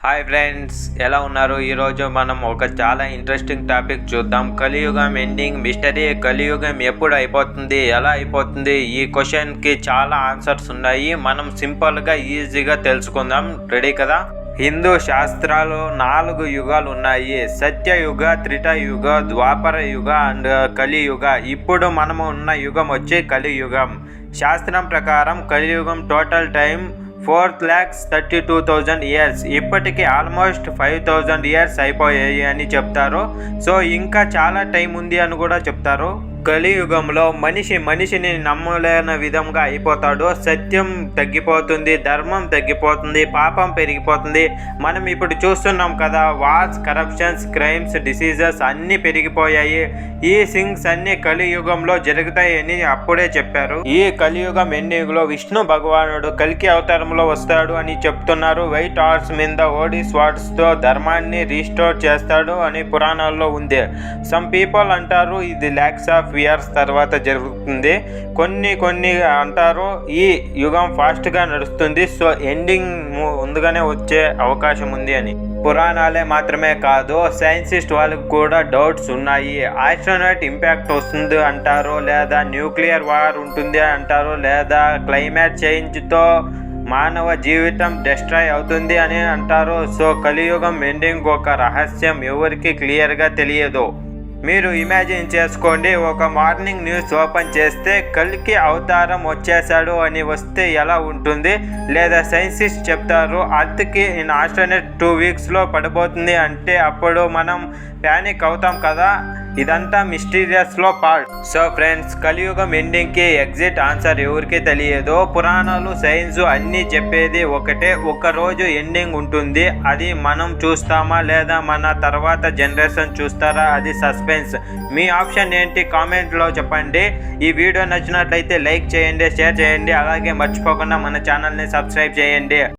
Hi friends, ఎలా ఉన్నారు? ఈరోజు మనం ఒక చాలా ఇంట్రెస్టింగ్ టాపిక్ చూద్దాం. కలియుగం ఎండింగ్ మిస్టరీ. కలియుగం ఎప్పుడు అయిపోతుంది, ఎలా అయిపోతుంది? ఈ క్వశ్చన్కి చాలా ఆన్సర్స్ ఉన్నాయి. మనం సింపుల్గా ఈజీగా తెలుసుకుందాం. రెడీ కదా? హిందూ శాస్త్రాలు 4 యుగాలు ఉన్నాయి. సత్యయుగ, త్రేతాయుగ, ద్వాపర యుగ అండ్ కలియుగ. ఇప్పుడు మనము ఉన్న యుగం వచ్చి కలియుగం. శాస్త్రం ప్రకారం కలియుగం టోటల్ టైం 4,32,000 ఇయర్స్. ఇప్పటికి ఆల్మోస్ట్ 5,000 ఇయర్స్ అయిపోయాయి అని చెప్తారు. సో ఇంకా చాలా టైం ఉంది అని కూడా చెప్తారు. కలియుగంలో మనిషిని నమ్మలేని విధంగా అయిపోతాడు. సత్యం తగ్గిపోతుంది, ధర్మం తగ్గిపోతుంది, పాపం పెరిగిపోతుంది. మనం ఇప్పుడు చూస్తున్నాం కదా, వార్స్, కరప్షన్స్, క్రైమ్స్, డిసీజెస్ అన్నీ పెరిగిపోయాయి. ఈ థింగ్స్ అన్నీ కలియుగంలో జరుగుతాయని అప్పుడే చెప్పారు. ఈ కలియుగం ఎండింగ్లో విష్ణు భగవానుడు కల్కి అవతారంలో వస్తాడు అని చెప్తున్నారు. వైట్ హార్స్ మీద ఓడి స్వార్డ్స్తో ధర్మాన్ని రీస్టోర్ చేస్తాడు అని పురాణాల్లో ఉంది. సమ్ పీపుల్ అంటారు ఇది లాక్స్ ఆఫ్ ఇయర్స్ తర్వాత జరుగుతుంది. కొన్ని అంటారు ఈ యుగం ఫాస్ట్గా నడుస్తుంది. సో ఎండింగ్ ముందుగానే వచ్చే అవకాశం ఉంది అని. పురాణాలే మాత్రమే కాదు, సైంటిస్ట్ వాళ్ళకి కూడా డౌట్స్ ఉన్నాయి. ఆస్ట్రోనాట్ ఇంపాక్ట్ వస్తుంది అంటారు, లేదా న్యూక్లియర్ వార్ ఉంటుంది అంటారు, లేదా క్లైమేట్ చేంజ్తో మానవ జీవితం డిస్ట్రాయ్ అవుతుంది అని అంటారు. సో కలియుగం ఎండింగ్ ఒక రహస్యం, ఎవరికి క్లియర్గా తెలియదు. మీరు ఇమాజిన్ చేసుకోండి, ఒక మార్నింగ్ న్యూస్ ఓపెన్ చేస్తే కల్కి అవతారం వచ్చేసాడు అని వస్తే ఎలా ఉంటుంది? లేదా సైంటిస్ట్ చెప్తారు అర్త్కి ఇన్ ఆస్ట్రోనెట్ 2 వీక్స్లో పడిపోతుంది అంటే అప్పుడు మనం ప్యానిక్ అవుతాం కదా. ఇదంతా మిస్టీరియస్లో పార్ట్. సో ఫ్రెండ్స్, కలియుగం ఎండింగ్కి ఎగ్జిట్ ఆన్సర్ ఎవరికి తెలియదు. పురాణాలు, సైన్స్ అన్నీ చెప్పేది ఒకటే, ఒకరోజు ఎండింగ్ ఉంటుంది. అది మనం చూస్తామా లేదా మన తర్వాత జనరేషన్ చూస్తారా? అది సస్పెన్స్. మీ ఆప్షన్ ఏంటి? కామెంట్లో చెప్పండి. ఈ వీడియో నచ్చినట్లయితే లైక్ చేయండి, షేర్ చేయండి, అలాగే మర్చిపోకుండా మన ఛానల్ని సబ్స్క్రైబ్ చేయండి.